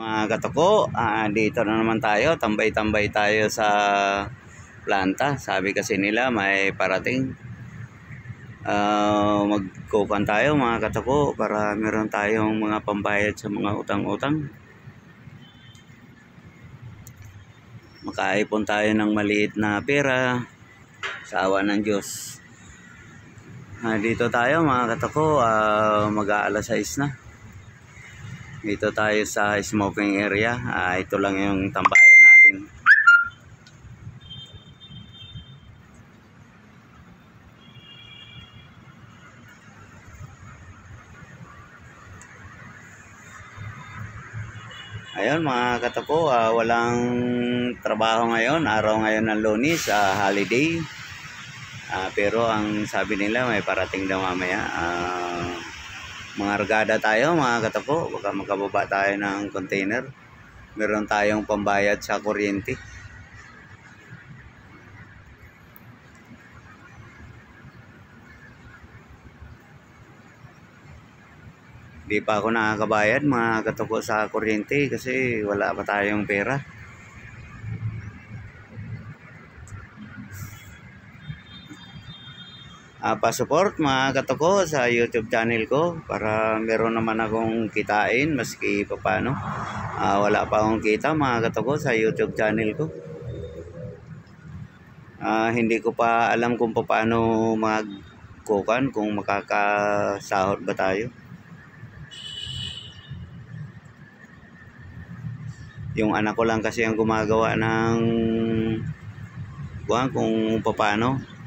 Mga katoko, dito na naman tayo, tambay-tambay tayo sa planta. Sabi kasi nila may parating. Magkukan tayo mga katoko para meron tayong mga pambayad sa mga utang-utang. Makaipon tayo ng maliit na pera sa awa ng Diyos. Dito tayo mga katoko, mag-aalas 6 na. Dito tayo sa smoking area. Ito lang yung tambayan natin. Ayun mga katoko, walang trabaho ngayon. Araw ngayon ng Lunes, holiday. Pero ang sabi nila may parating daw mamaya. Mga argada tayo mga katoko. Baka makababa tayo ng container. Meron tayong pambayad sa kuryente. Di pa ako nakakabayad mga katoko sa kuryente kasi wala pa tayong pera. Pa-support mga katoko sa YouTube channel ko para meron naman akong kitain maski paano. Wala pa akong kita mga katoko sa YouTube channel ko. Hindi ko pa alam kung paano magkukan, kung makakasahod ba tayo. Yung anak ko lang kasi ang gumagawa ng kung paano.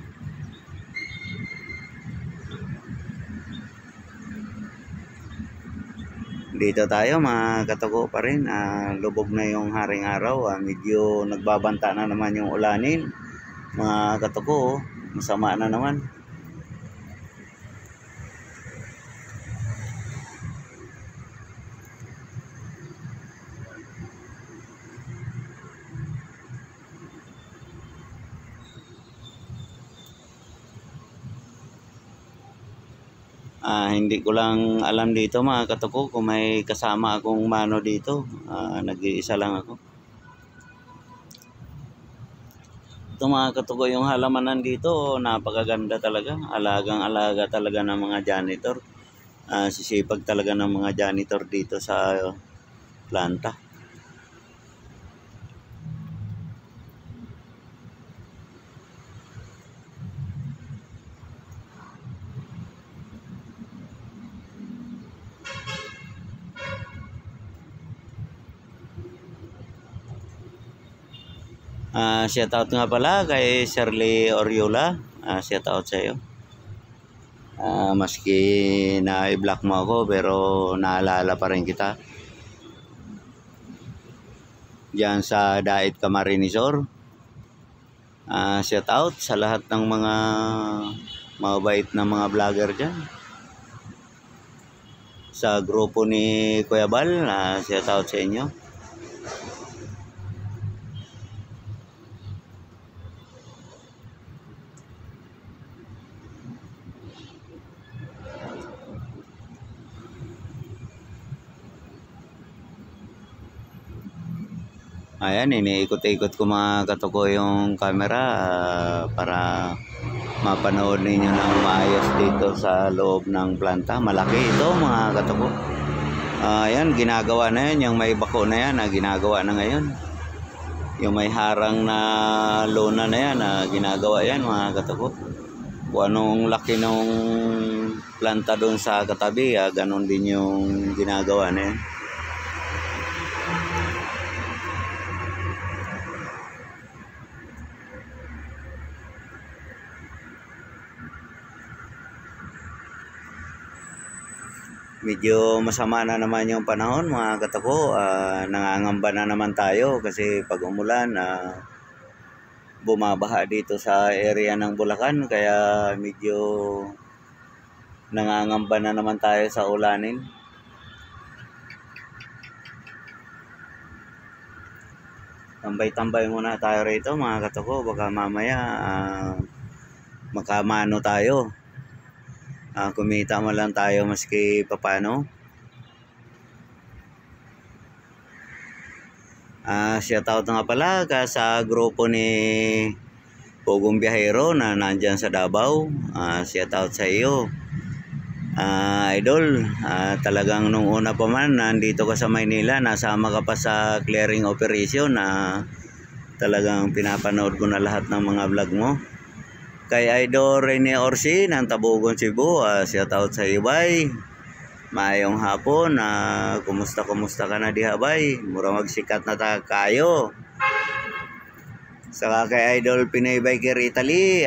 Dito tayo mga katoko pa rin. Lubog na yung haring araw. Medyo nagbabanta na naman yung ulanin. Mga katoko, masama na naman. Hindi ko lang alam dito mga katoko kung may kasama akong mano dito. Nag-iisa lang ako. Ito mga katoko, yung halamanan dito napakaganda talaga. Alagang-alaga talaga ng mga janitor. Sisipag talaga ng mga janitor dito sa planta. Shout out nga pala kay Shirley Oriola. Shout out sa iyo. Maski na i-block mo ako pero naalala pa rin kita. Diyan sa Dait Camarinesor. Shout out sa lahat ng mga mabait na mga vlogger diyan. Sa grupo ni Kuya Bal, shout out sa inyo. Ayan, iniikot-ikot ko mga katoko yung camera para mapanood ninyo ng maayos dito sa loob ng planta. Malaki ito mga katoko. Ayan, ginagawa na yan. Yung may bako na yan, ginagawa na ngayon. Yung may harang na lona na yan, ginagawa yan mga katoko. Kung anong laki nung planta doon sa katabi, ganon din yung ginagawa na yan. Medyo masama na naman yung panahon mga katoko. Nangangamba na naman tayo kasi pag umulan bumabaha dito sa area ng Bulacan, kaya medyo nangangamba na naman tayo sa ulanin. Tambay-tambay muna tayo rito mga katoko, baka mamaya makamano tayo. Kumita mo lang tayo maski papano. Shout out nga pala sa grupo ni Pugong Biyahero na nandyan sa Davao. Shout out sa iyo. Idol, talagang nung una pa man nandito ka sa Maynila, nasama ka pa sa clearing operation na talagang pinapanood ko na lahat ng mga vlog mo. Kay Idol Rene Orsi ng Tabugon, Cebu, shout out sa iyo, bay. Maayong hapon, kumusta ka na diha, bay? Mura magsikat na ta kayo. Saka kay Idol Pinoy Biker Italy,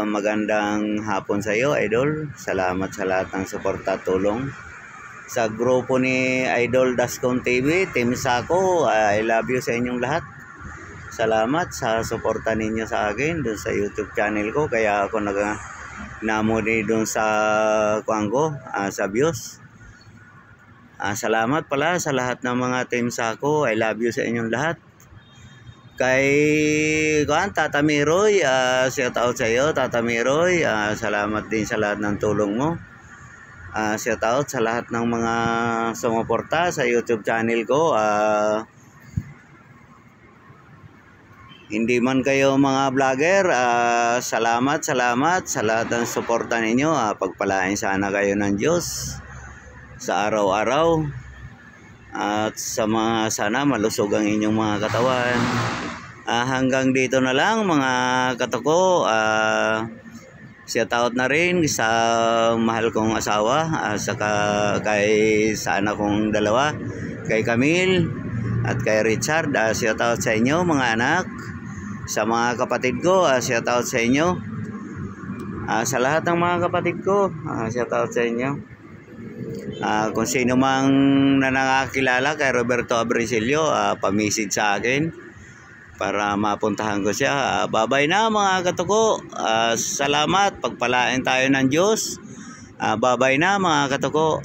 magandang hapon sa iyo, Idol. Salamat sa lahat ng suporta at tulong. Sa grupo ni Idol Dascon TV, Team Sako, I love you sa inyong lahat. Salamat sa suporta ninyo sa akin dun sa YouTube channel ko. Kaya ako namo dun sa Kuanggo, sa views. Salamat pala sa lahat ng mga Team Sako. I love you sa inyong lahat. Kay Tata Miroy, shout out sa iyo, Tata Miroy. Salamat din sa lahat ng tulong mo. Shout out sa lahat ng mga sumuporta sa YouTube channel ko. Hindi man kayo mga vlogger, salamat sa lahat ng suporta ninyo. Pagpalain sana kayo ng Diyos sa araw-araw. At sa mga sana malusog ang inyong mga katawan. Hanggang dito na lang mga katoko. Shout out na rin sa mahal kong asawa, saka kay sa anak kong dalawa, kay Camille at kay Richard. Shout out sa inyo mga anak. Sa mga kapatid ko, shout out sa inyo. Sa lahat ng mga kapatid ko, shout out sa inyo. Kung sino mang nakakilala kay Roberto Abrisilio, pa-message sa akin para mapuntahan ko siya. Bye-bye na mga katuko. Salamat, pagpalain tayo ng Diyos. Bye-bye na mga katuko.